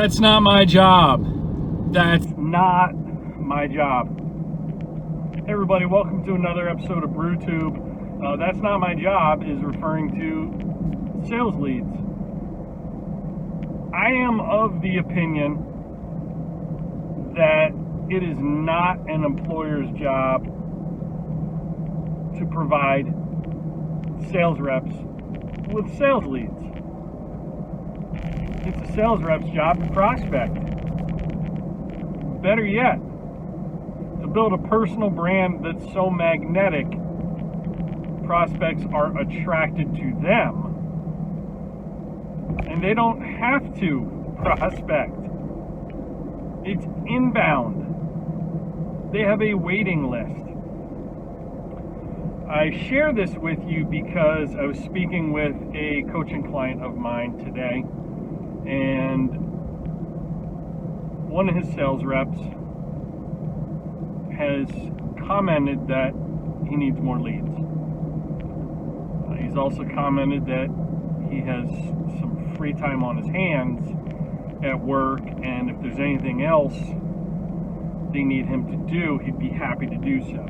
That's not my job. That's not my job. Hey everybody, welcome to another episode of BrewTube. That's not my job is referring to sales leads. I am of the opinion that it is not an employer's job to provide sales reps with sales leads. It's a sales rep's job to prospect. Better yet, to build a personal brand that's so magnetic, prospects are attracted to them. And they don't have to prospect. It's inbound. They have a waiting list. I share this with you because I was speaking with a coaching client of mine today, and one of his sales reps has commented that he needs more leads. He's also commented that he has some free time on his hands at work, and if there's anything else they need him to do, he'd be happy to do so.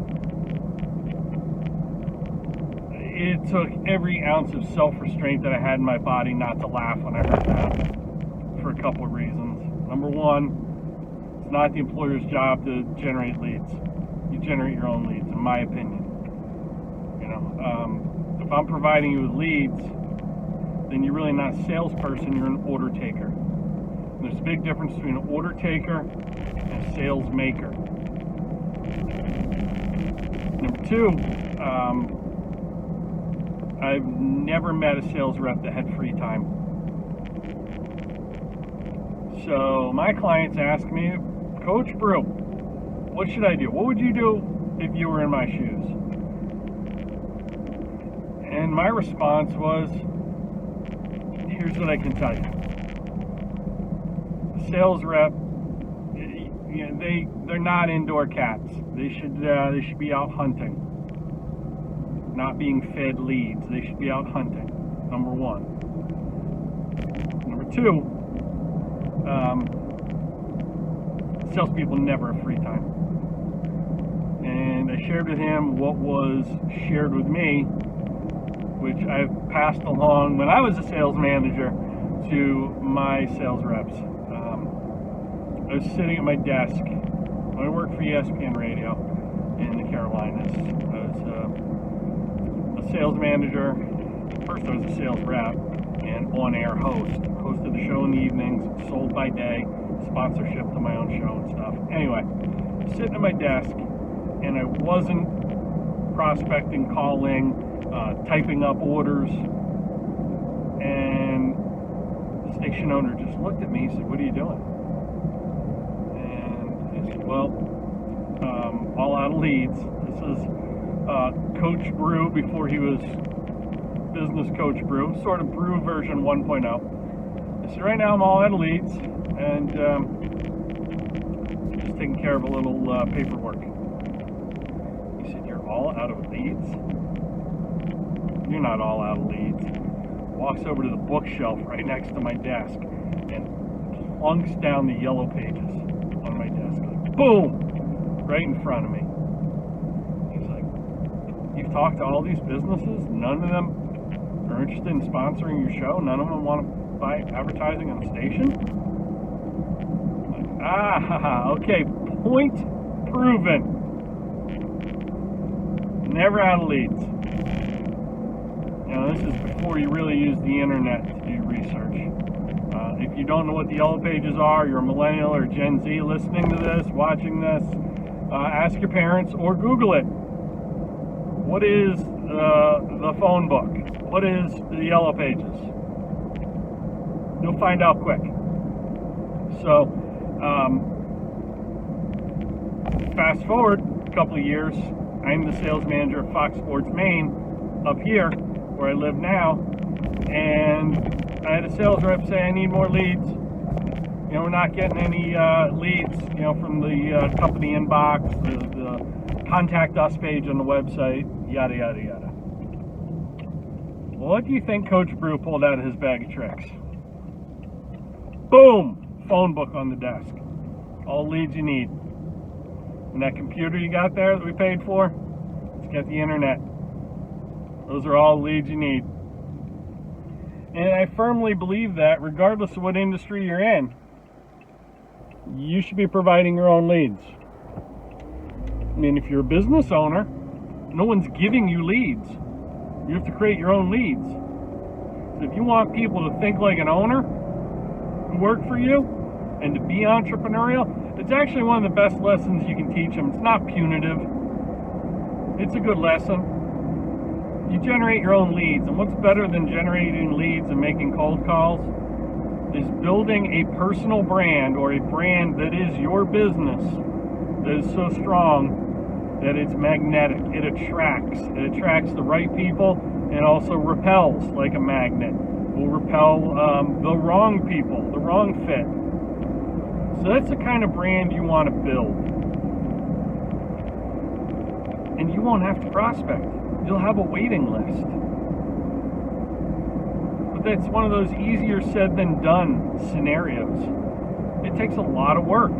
It took every ounce of self-restraint that I had in my body not to laugh when I heard that, for a couple of reasons. Number one, it's not the employer's job to generate leads. You generate your own leads, in my opinion. If I'm providing you with leads, then you're really not a salesperson, you're an order taker. And there's a big difference between an order taker and a sales maker. Number two, I've never met a sales rep that had free time. So my clients ask me, Coach Brew, what should I do? What would you do if you were in my shoes? And my response was, here's what I can tell you. The sales rep, they're not indoor cats. They should be out hunting, not being fed leads. They should be out hunting. Number one. Number two, salespeople never have free time. And I shared with him what was shared with me, which I've passed along when I was a sales manager to my sales reps. I was sitting at my desk when I worked for ESPN Radio in the Carolinas. I was a sales manager. First I was a sales rep and on-air host. Hosted the show in the evenings, sold by day, sponsorship to my own show and stuff. Anyway, sitting at my desk, and I wasn't prospecting, calling, typing up orders, and the station owner just looked at me and said, "What are you doing?" And I said, "Well, all out of leads." This is Coach Brew before he was Business Coach Brew, sort of Brew version 1.0. I said, right now I'm all out of leads, and just taking care of a little paperwork. He said, "You're all out of leads?" "You're not all out of leads." Walks over to the bookshelf right next to my desk and plunks down the yellow pages on my desk. Like, boom! Right in front of me. He's like, "You've talked to all these businesses? None of them are interested in sponsoring your show? None of them want to buy advertising on the station?" I'm like, okay, point proven. Never out of leads. This is before you really use the internet to do research. If you don't know what the yellow pages are, you're a millennial or Gen Z listening to this, watching this, ask your parents or Google it. What is the phone book? What is the yellow pages? You'll find out quick. So, fast forward a couple of years, I'm the sales manager of Fox Sports Maine up here, where I live now, and I had a sales rep say, "I need more leads. We're not getting any leads, from the company inbox, the contact us page on the website, yada, yada, yada." What do you think Coach Brew pulled out of his bag of tricks? Boom! phone book on the desk. All leads you need. And that computer you got there that we paid for, it's got the internet. Those are all leads you need. And I firmly believe that regardless of what industry you're in, you should be providing your own leads. I mean, if you're a business owner, no one's giving you leads. You have to create your own leads. So if you want people to think like an owner who work for you and to be entrepreneurial, it's actually one of the best lessons you can teach them. It's not punitive. It's a good lesson. You generate your own leads, and what's better than generating leads and making cold calls is building a personal brand, or a brand that is your business, that is so strong that it's magnetic. It attracts the right people, and also repels like a magnet. Will repel the wrong people, the wrong fit. So that's the kind of brand you want to build. And you won't have to prospect. You'll have a waiting list. But that's one of those easier said than done scenarios. It takes a lot of work.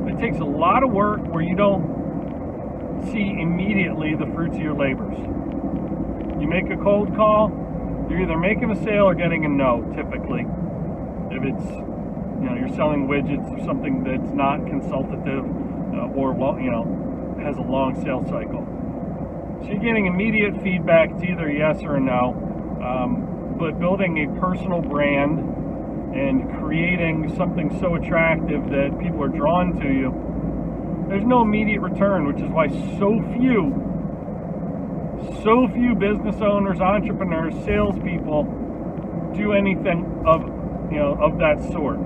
It takes a lot of work where you don't see immediately the fruits of your labors. You make a cold call, you're either making a sale or getting a no, typically. If it's, you're selling widgets or something that's not consultative or has a long sales cycle. So you're getting immediate feedback. It's either a yes or a no. But building a personal brand and creating something so attractive that people are drawn to you, there's no immediate return, which is why so few business owners, entrepreneurs, salespeople do anything of that sort.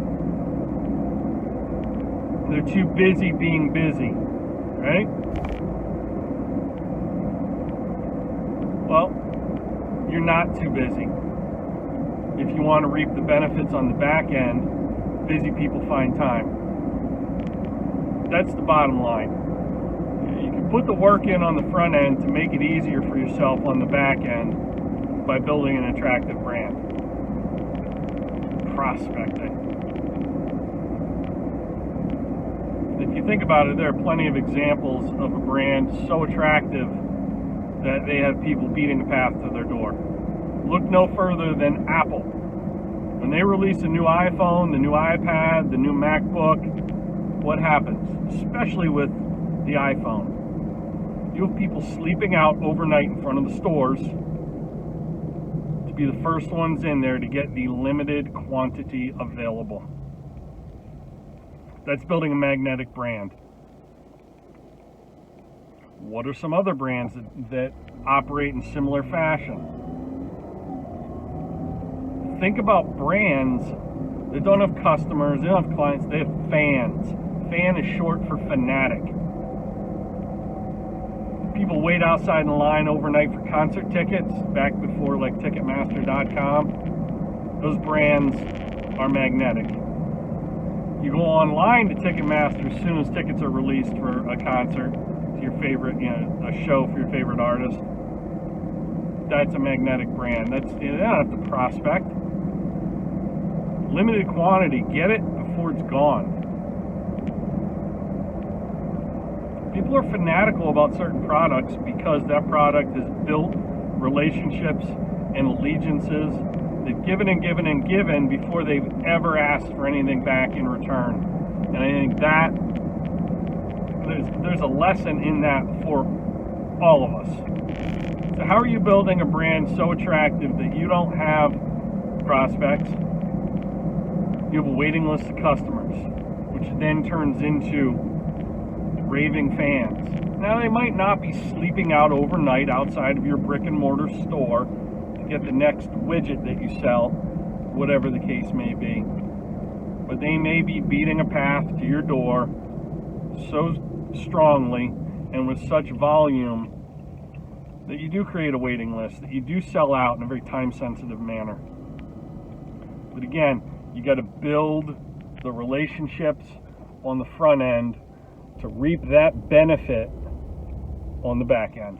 They're too busy being busy, right? Well, you're not too busy. If you want to reap the benefits on the back end, busy people find time. That's the bottom line. You can put the work in on the front end to make it easier for yourself on the back end by building an attractive brand. Prospecting. If you think about it, there are plenty of examples of a brand so attractive that they have people beating a path to their door. Look no further than Apple. When they release a new iPhone, the new iPad, the new MacBook, what happens? Especially with the iPhone. You have people sleeping out overnight in front of the stores to be the first ones in there to get the limited quantity available. That's building a magnetic brand. What are some other brands that operate in similar fashion? Think about brands that don't have customers, they don't have clients, they have fans. Fan is short for fanatic. People wait outside in line overnight for concert tickets, back before like Ticketmaster.com. Those brands are magnetic. You go online to Ticketmaster as soon as tickets are released for a concert, to your favorite, a show for your favorite artist. That's a magnetic brand. They don't have to prospect. Limited quantity, get it before it's gone. People are fanatical about certain products because that product has built relationships and allegiances. They've given and given and given before they've ever asked for anything back in return. And I think that there's a lesson in that for all of us. So how are you building a brand so attractive that you don't have prospects? You have a waiting list of customers, which then turns into raving fans. Now, they might not be sleeping out overnight outside of your brick and mortar store to get the next widget that you sell, whatever the case may be. But they may be beating a path to your door so strongly and with such volume that you do create a waiting list, that you do sell out in a very time-sensitive manner. But again, you got to build the relationships on the front end to reap that benefit on the back end.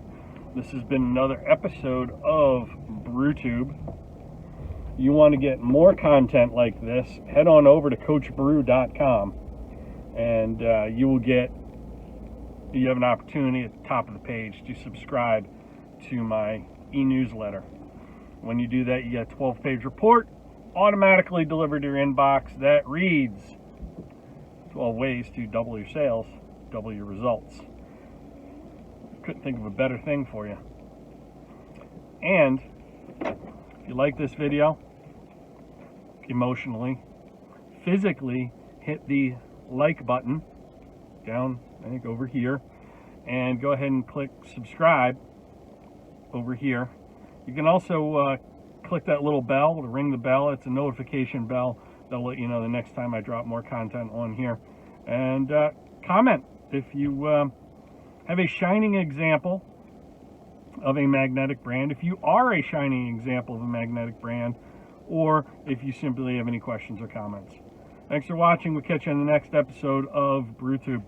This has been another episode of BrewTube. you want to get more content like this, head on over to coachbrew.com, and you have an opportunity at the top of the page to subscribe to my e-newsletter. When you do that, you get a 12-page report automatically delivered to your inbox that reads 12 ways to double your sales, double your results. Couldn't think of a better thing for you. And if you like this video, emotionally, physically, hit the like button down, I think over here, and go ahead and click subscribe over here. You can also click that little bell to ring the bell. It's a notification bell that'll let you know the next time I drop more content on here. And comment if you have a shining example of a magnetic brand, if you are a shining example of a magnetic brand, or if you simply have any questions or comments. Thanks for watching. We'll catch you on the next episode of BrewTube.